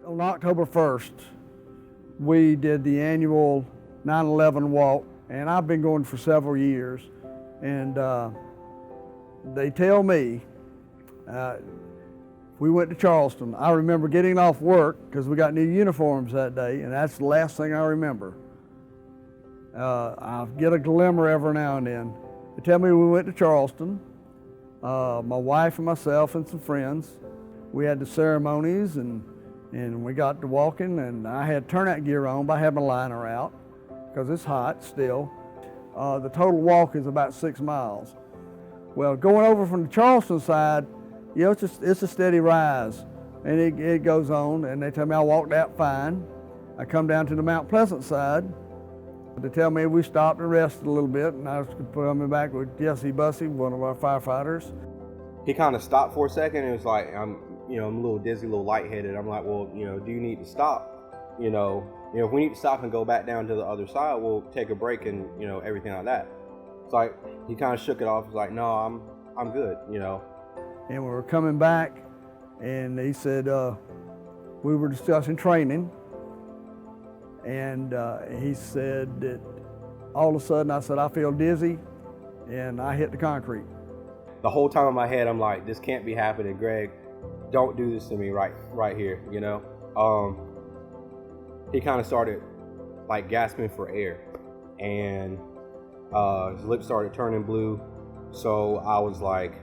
On October 1st, we did the annual 9/11 walk, and I've been going for several years. And they tell me, we went to Charleston. I remember getting off work because we got new uniforms that day, and that's the last thing I remember. I get a glimmer every now and then. They tell me we went to Charleston, my wife and myself and some friends. We had the ceremonies and we got to walking, and I had turnout gear on, but I had my liner out because it's hot still. The total walk is about 6 miles. Well, going over from the Charleston side, you know, it's a steady rise, and it goes on, and they tell me I walked out fine. I come down to the Mount Pleasant side. They tell me we stopped and rested a little bit, and I was coming back with Jesse Bussey, one of our firefighters. He kind of stopped for a second, and it was like, I'm a little dizzy, a little lightheaded. I'm like, well, do you need to stop? If we need to stop and go back down to the other side, we'll take a break and, everything like that. It's like, he kind of shook it off. He's like, no, I'm good, And we were coming back, and he said, we were discussing training, and he said that all of a sudden I said, I feel dizzy, and I hit the concrete. The whole time in my head, I'm like, this can't be happening, Greg. Don't do this to me right here, He kind of started like gasping for air, and his lips started turning blue. So I was like,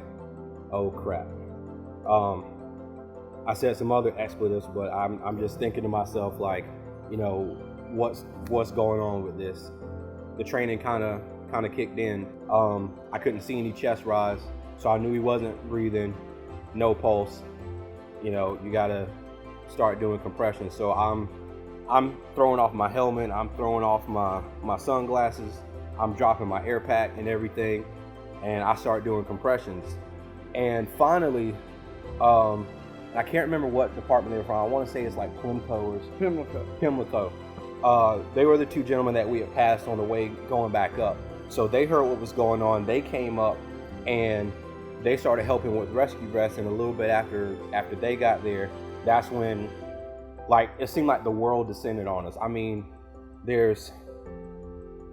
oh crap. I said some other expletives, but I'm just thinking to myself, like, what's going on with this? The training kind of kicked in. I couldn't see any chest rise, so I knew he wasn't breathing, no pulse. You gotta start doing compression. So I'm throwing off my helmet, I'm throwing off my sunglasses, I'm dropping my air pack and everything, and I start doing compressions. And finally, I can't remember what department they were from. I want to say it's like Pimlico. They were the two gentlemen that we had passed on the way going back up. So they heard what was going on. They came up and they started helping with rescue vests. And a little bit after they got there, that's when, like, it seemed like the world descended on us. I mean, there's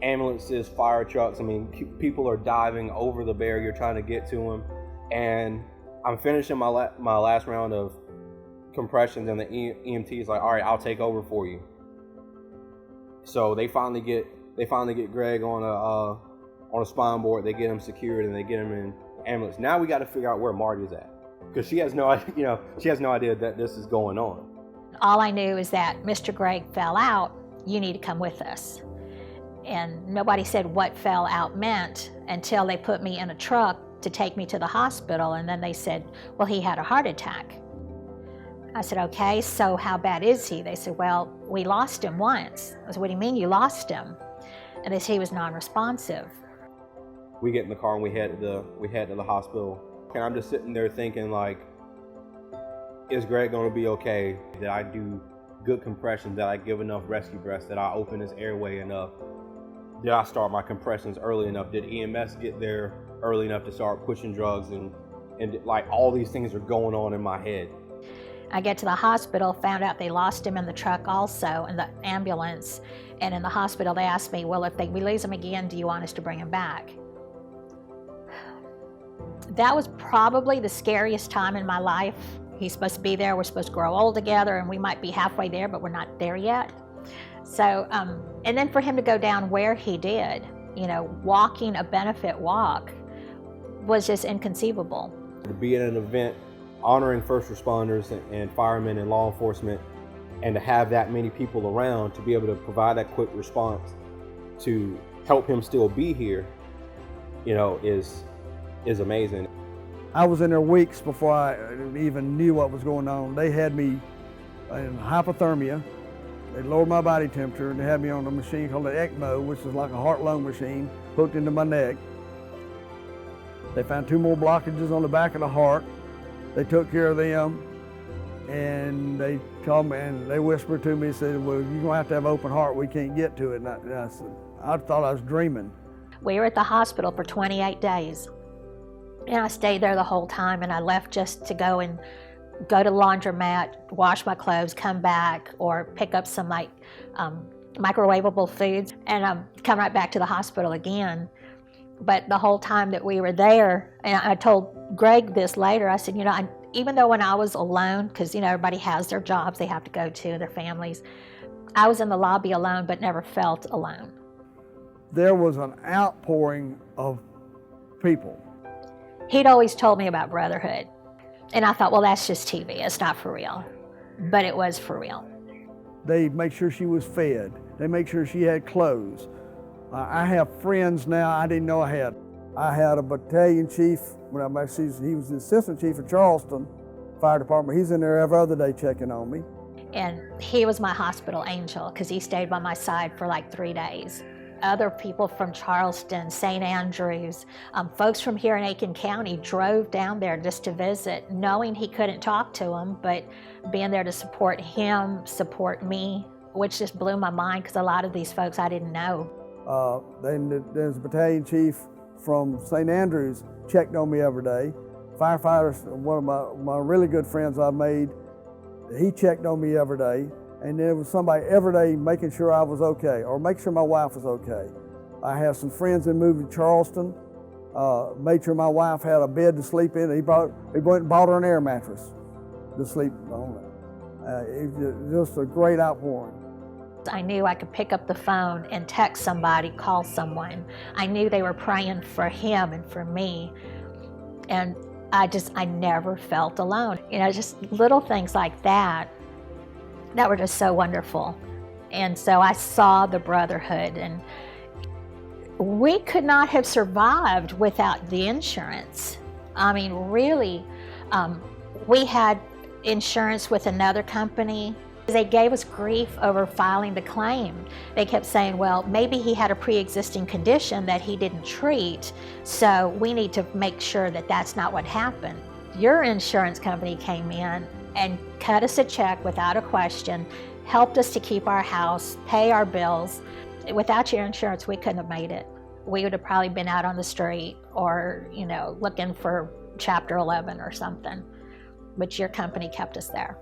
ambulances, fire trucks. I mean, people are diving over the barrier trying to get to them. And I'm finishing my last round of compressions, and the EMT is like, all right, I'll take over for you. So they finally get Greg on a spine board. They get him secured, and they get him in ambulance. Now we got to figure out where Marty's at, because she has no idea that this is going on. All I knew is that Mr. Greg fell out. You need to come with us. And nobody said what fell out meant until they put me in a truck to take me to the hospital, and then they said, well, he had a heart attack. I said, okay, so how bad is he? They said, well, we lost him once. I said, what do you mean you lost him? And they said he was non-responsive. We get in the car and we head to the hospital. And I'm just sitting there thinking, like, is Greg gonna be okay? Did I do good compressions? Did I give enough rescue breaths? Did I open his airway enough? Did I start my compressions early enough? Did EMS get there early enough to start pushing drugs? And like, all these things are going on in my head. I get to the hospital, found out they lost him in the truck also, in the ambulance. And in the hospital, they asked me, well, if we lose him again, do you want us to bring him back? That was probably the scariest time in my life. He's supposed to be there, we're supposed to grow old together, and we might be halfway there, but we're not there yet. So, and then for him to go down where he did, walking a benefit walk was just inconceivable. To be at an event honoring first responders and firemen and law enforcement, and to have that many people around to be able to provide that quick response to help him still be here, is amazing. I was in there weeks before I even knew what was going on. They had me in hypothermia. They lowered my body temperature, and they had me on a machine called an ECMO, which is like a heart-lung machine, hooked into my neck. They found 2 more blockages on the back of the heart. They took care of them, and they told me, and they whispered to me, said, well, you're gonna have to have open heart, we can't get to it. And I said, I thought I was dreaming. We were at the hospital for 28 days. And I stayed there the whole time, and I left just to go and go to the laundromat, wash my clothes, come back, or pick up some microwavable foods, and come right back to the hospital again. But the whole time that we were there, and I told Greg this later, I said, even though when I was alone, because everybody has their jobs they have to go to, their families, I was in the lobby alone, but never felt alone. There was an outpouring of people. He'd always told me about brotherhood, and I thought, well, that's just TV, it's not for real. But it was for real. They make sure she was fed. They make sure she had clothes. I have friends now I didn't know I had. I had a battalion chief, he was the assistant chief of Charleston Fire Department. He's in there every other day checking on me. And he was my hospital angel because he stayed by my side for like 3 days. Other people from Charleston, St. Andrews, folks from here in Aiken County drove down there just to visit, knowing he couldn't talk to them, but being there to support him, support me, which just blew my mind because a lot of these folks I didn't know. Then there's a battalion chief from St. Andrews checked on me every day. Firefighters, one of my really good friends I made, he checked on me every day. And there was somebody every day making sure I was okay, or make sure my wife was okay. I have some friends that moved to Charleston, made sure my wife had a bed to sleep in. He went and bought her an air mattress to sleep on. It was just a great outpouring. I knew I could pick up the phone and text somebody, call someone. I knew they were praying for him and for me. And I never felt alone. Just little things like that were just so wonderful. And so I saw the brotherhood, and we could not have survived without the insurance. I mean, really, we had insurance with another company. They gave us grief over filing the claim. They kept saying, well, maybe he had a pre-existing condition that he didn't treat, so we need to make sure that that's not what happened. Your insurance company came in and cut us a check without a question, helped us to keep our house, pay our bills. Without your insurance, we couldn't have made it. We would have probably been out on the street or, looking for Chapter 11 or something. But your company kept us there.